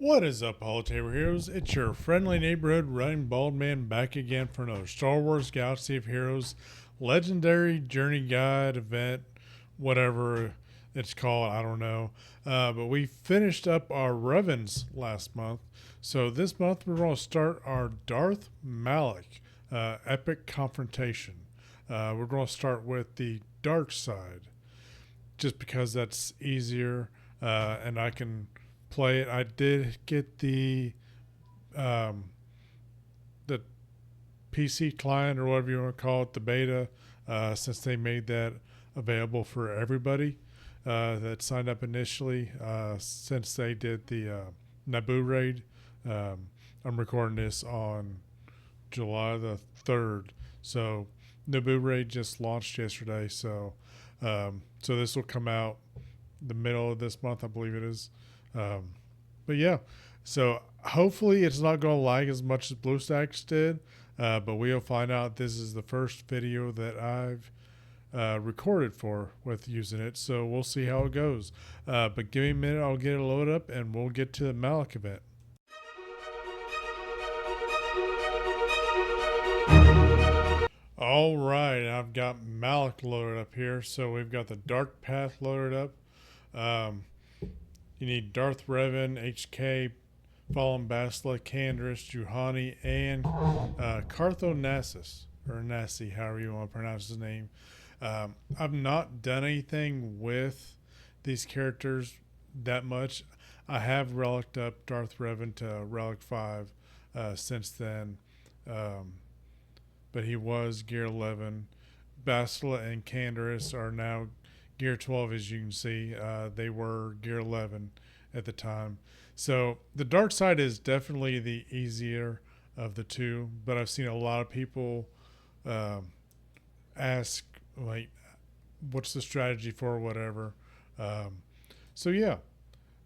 What is up, Holotaber Heroes? It's your friendly neighborhood running bald man back again for another Star Wars Galaxy of Heroes Legendary Journey Guide event, whatever it's called, I don't know. But we finished up our Revens last month. So this month we're going to start our Darth Malak epic confrontation. We're going to start with the dark side, just because that's easier and I can play it. I did get um, the PC client or whatever you want to call it, the beta, since they made that available for everybody that signed up initially. Since they did the Naboo raid, I'm recording this on July the 3rd, so Naboo raid just launched yesterday. So this will come out the middle of this month, I believe it is. But yeah, so hopefully it's not going to lag as much as BlueStacks did, but we'll find out. This is the first video that I've recorded for with using it, so we'll see how it goes. But give me a minute, I'll get it loaded up and we'll get to the Malak event. All right, I've got Malak loaded up here. So we've got the Dark Path loaded up. Um, you need Darth Revan, HK, Fallen Basila, Canderous, Juhani, and Cartho Nassus, or Nassi, however you want to pronounce his name. I've not done anything with these characters that much. I have reliced up Darth Revan to Relic 5 since then. But he was Gear 11. Basila and Canderous are now Gear 12, as you can see. They were Gear 11 at the time. So the dark side is definitely the easier of the two, but I've seen a lot of people ask, like, what's the strategy for whatever. So yeah,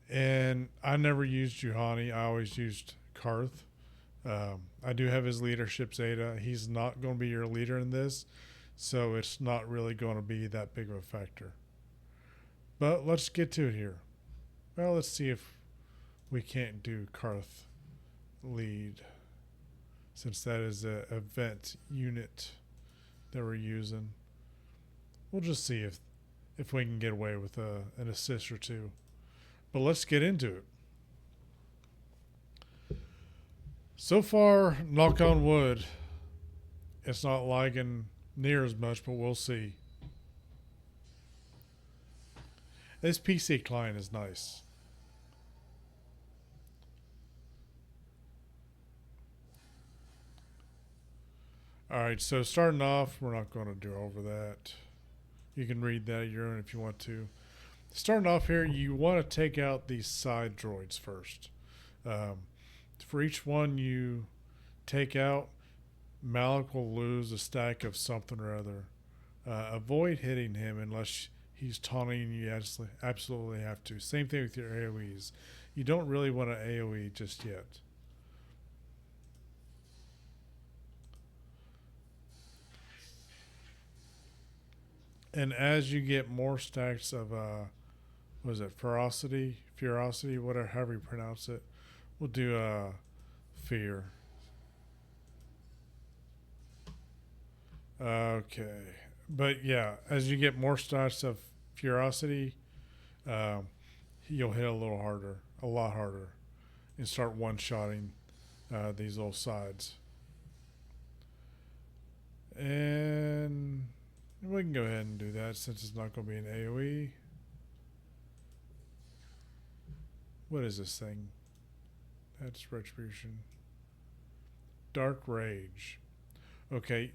and I never used Juhani. I always used Karth. I do have his leadership Zeta. He's not going to be your leader in this, so it's not really going to be that big of a factor. But let's get to it here. Well, let's see if we can't do Karth lead, since that is an event unit that we're using. We'll just see if we can get away with an assist or two. But let's get into it. So far, knock on wood, it's not lagging near as much, but we'll see. This PC client is nice. Alright, so starting off, we're not going to do over that. You can read that at your own if you want to. Starting off here, you want to take out these side droids first. For each one you take out, Malak will lose a stack of something or other. Avoid hitting him unless he's taunting you. Absolutely have to. Same thing with your AoEs. You don't really want to AoE just yet. And as you get more stacks of, what is it, ferocity, whatever, however you pronounce it, we'll do fear. Okay. But yeah, as you get more stacks of ferocity, you'll hit a lot harder, and start one-shotting these little sides. And we can go ahead and do that since it's not going to be an AoE. What is this thing? That's Retribution. Dark Rage. Okay,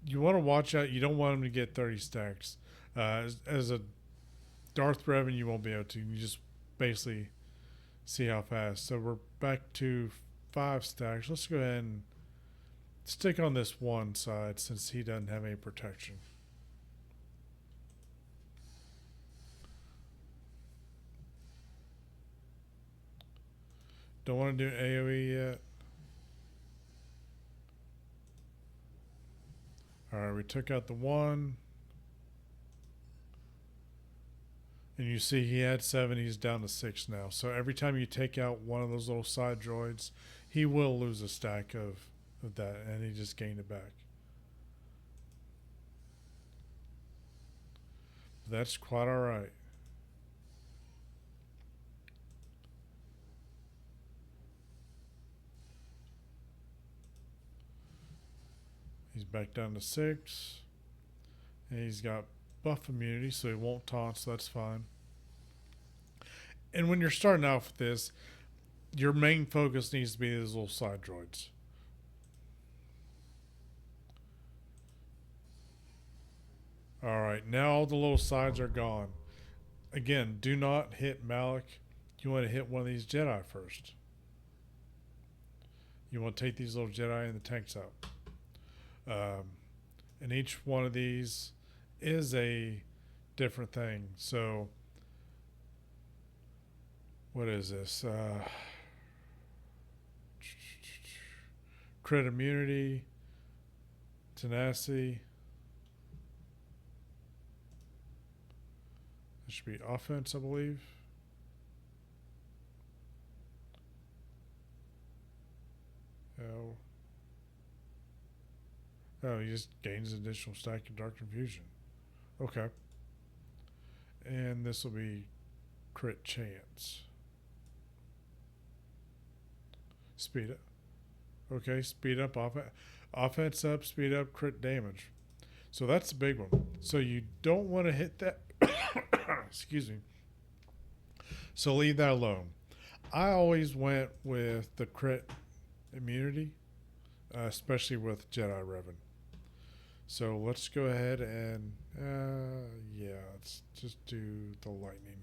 you want to watch out. You don't want them to get 30 stacks. As a Darth Revan, you won't be able to. You just basically see how fast. So we're back to 5 stacks. Let's go ahead and stick on this one side since he doesn't have any protection. Don't want to do an AoE yet. Alright, we took out the one. And you see he had 7, he's down to 6 now. So every time you take out one of those little side droids, he will lose a stack of that, and he just gained it back. That's quite alright. He's back down to 6. And he's got buff immunity, so he won't taunt, so that's fine. And when you're starting out with this, your main focus needs to be these little side droids. Alright, now all the little sides are gone. Again, do not hit Malak. You want to hit one of these Jedi first. You want to take these little Jedi and the tanks out. And each one of these is a different thing. So, what is this? Crit immunity, tenacity. This should be offense, I believe. Oh, he just gains an additional stack of Dark Confusion. Okay. And this will be crit chance. Speed up. Okay, speed up, offense up, speed up, crit damage. So that's the big one. So you don't want to hit that. Excuse me. So leave that alone. I always went with the crit immunity, especially with Jedi Revan. So let's go ahead and, let's just do the lightning.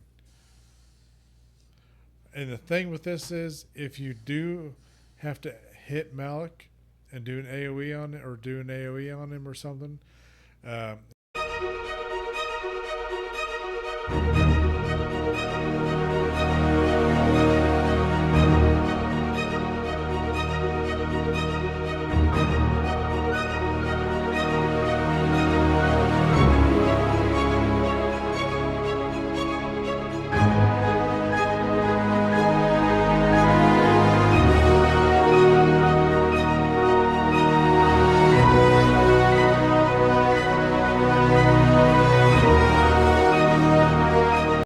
And the thing with this is, if you do have to hit Malak and do an AoE on it, or do an AoE on him or something,